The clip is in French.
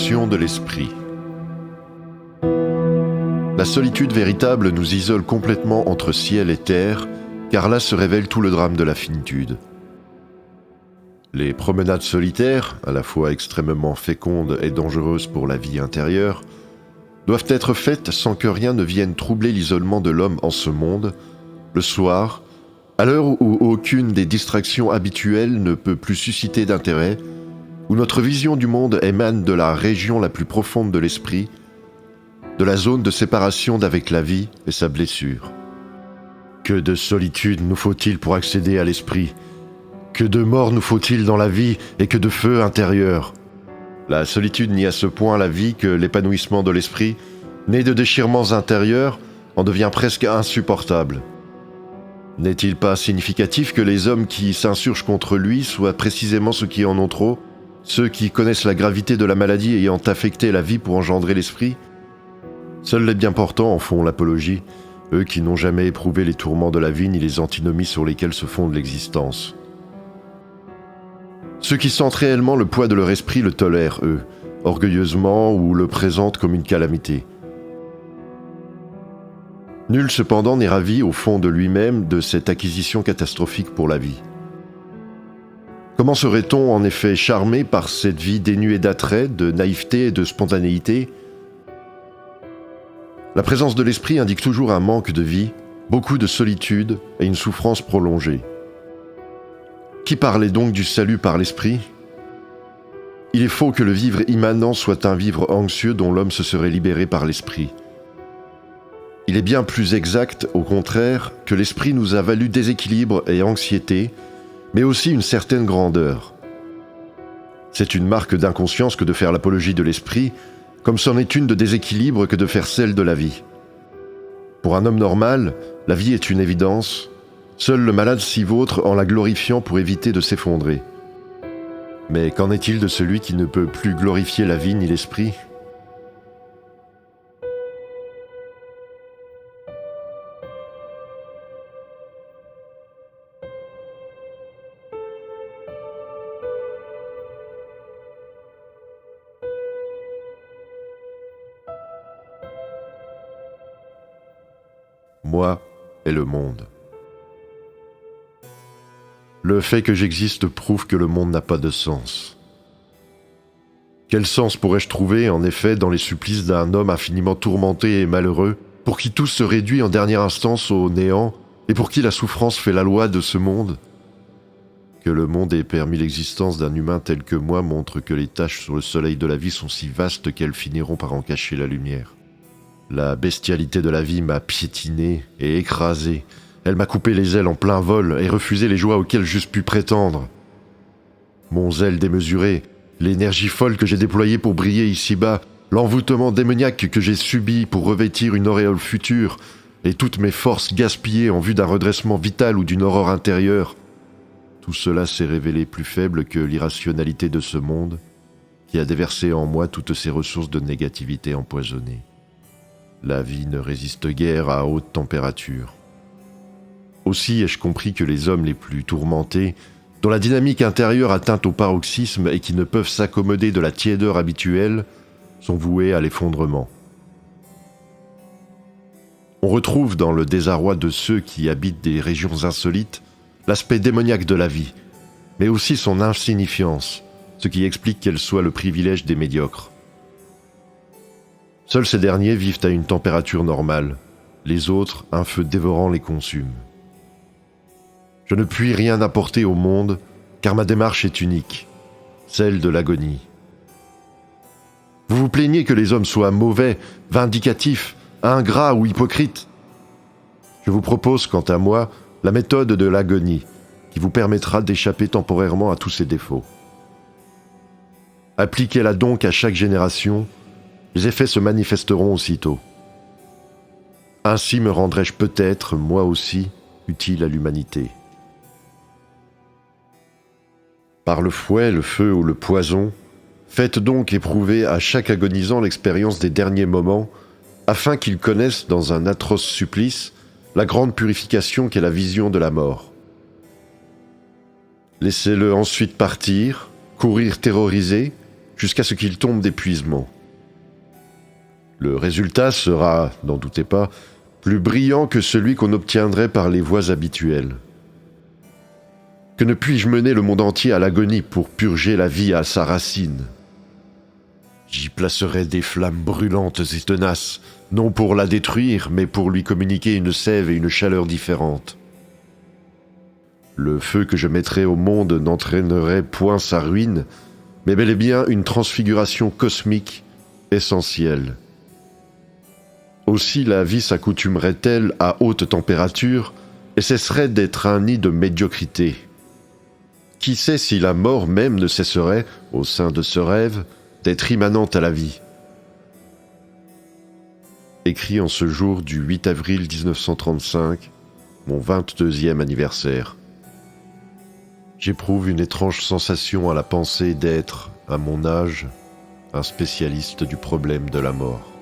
séparation de l'esprit. La solitude véritable nous isole complètement entre ciel et terre, car là se révèle tout le drame de la finitude. Les promenades solitaires, à la fois extrêmement fécondes et dangereuses pour la vie intérieure, doivent être faites sans que rien ne vienne troubler l'isolement de l'homme en ce monde, le soir, à l'heure où aucune des distractions habituelles ne peut plus susciter d'intérêt, où notre vision du monde émane de la région la plus profonde de l'esprit, de la zone de séparation d'avec la vie et sa blessure. Que de solitude nous faut-il pour accéder à l'esprit? Que de mort nous faut-il dans la vie et que de feu intérieur? La solitude nie à ce point la vie que l'épanouissement de l'esprit, né de déchirements intérieurs, en devient presque insupportable. N'est-il pas significatif que les hommes qui s'insurgent contre lui soient précisément ceux qui en ont trop, ceux qui connaissent la gravité de la maladie ayant affecté la vie pour engendrer l'esprit? Seuls les bien portants en font l'apologie, eux qui n'ont jamais éprouvé les tourments de la vie ni les antinomies sur lesquelles se fonde l'existence. Ceux qui sentent réellement le poids de leur esprit le tolèrent, eux, orgueilleusement ou le présentent comme une calamité. Nul cependant n'est ravi au fond de lui-même de cette acquisition catastrophique pour la vie. Comment serait-on en effet charmé par cette vie dénuée d'attrait, de naïveté et de spontanéité? La présence de l'esprit indique toujours un manque de vie, beaucoup de solitude et une souffrance prolongée. Qui parlait donc du salut par l'esprit? Il est faux que le vivre immanent soit un vivre anxieux dont l'homme se serait libéré par l'esprit. Il est bien plus exact, au contraire, que l'esprit nous a valu déséquilibre et anxiété, mais aussi une certaine grandeur. C'est une marque d'inconscience que de faire l'apologie de l'esprit, comme c'en est une de déséquilibre que de faire celle de la vie. Pour un homme normal, la vie est une évidence, seul le malade s'y vautre en la glorifiant pour éviter de s'effondrer. Mais qu'en est-il de celui qui ne peut plus glorifier la vie ni l'esprit ? Moi et le monde. Le fait que j'existe prouve que le monde n'a pas de sens. Quel sens pourrais-je trouver, en effet, dans les supplices d'un homme infiniment tourmenté et malheureux, pour qui tout se réduit en dernière instance au néant, et pour qui la souffrance fait la loi de ce monde? Que le monde ait permis l'existence d'un humain tel que moi montre que les taches sur le soleil de la vie sont si vastes qu'elles finiront par en cacher la lumière. La bestialité de la vie m'a piétiné et écrasé. Elle m'a coupé les ailes en plein vol et refusé les joies auxquelles j'eusse pu prétendre. Mon zèle démesuré, l'énergie folle que j'ai déployée pour briller ici-bas, l'envoûtement démoniaque que j'ai subi pour revêtir une auréole future, et toutes mes forces gaspillées en vue d'un redressement vital ou d'une aurore intérieure, tout cela s'est révélé plus faible que l'irrationalité de ce monde, qui a déversé en moi toutes ses ressources de négativité empoisonnée. La vie ne résiste guère à haute température. Aussi ai-je compris que les hommes les plus tourmentés, dont la dynamique intérieure atteint au paroxysme et qui ne peuvent s'accommoder de la tiédeur habituelle, sont voués à l'effondrement. On retrouve dans le désarroi de ceux qui habitent des régions insolites l'aspect démoniaque de la vie, mais aussi son insignifiance, ce qui explique qu'elle soit le privilège des médiocres. Seuls ces derniers vivent à une température normale, les autres, un feu dévorant les consume. Je ne puis rien apporter au monde, car ma démarche est unique, celle de l'agonie. Vous vous plaignez que les hommes soient mauvais, vindicatifs, ingrats ou hypocrites. Je vous propose, quant à moi, la méthode de l'agonie, qui vous permettra d'échapper temporairement à tous ces défauts. Appliquez-la donc à chaque génération, les effets se manifesteront aussitôt. Ainsi me rendrai-je peut-être, moi aussi, utile à l'humanité. Par le fouet, le feu ou le poison, faites donc éprouver à chaque agonisant l'expérience des derniers moments, afin qu'il connaisse dans un atroce supplice la grande purification qu'est la vision de la mort. Laissez-le ensuite partir, courir terrorisé, jusqu'à ce qu'il tombe d'épuisement. Le résultat sera, n'en doutez pas, plus brillant que celui qu'on obtiendrait par les voies habituelles. Que ne puis-je mener le monde entier à l'agonie pour purger la vie à sa racine? J'y placerai des flammes brûlantes et tenaces, non pour la détruire, mais pour lui communiquer une sève et une chaleur différentes. Le feu que je mettrai au monde n'entraînerait point sa ruine, mais bel et bien une transfiguration cosmique essentielle. Aussi la vie s'accoutumerait-elle à haute température et cesserait d'être un nid de médiocrité. Qui sait si la mort même ne cesserait, au sein de ce rêve, d'être immanente à la vie. Écrit en ce jour du 8 avril 1935, mon 22e anniversaire. J'éprouve une étrange sensation à la pensée d'être, à mon âge, un spécialiste du problème de la mort.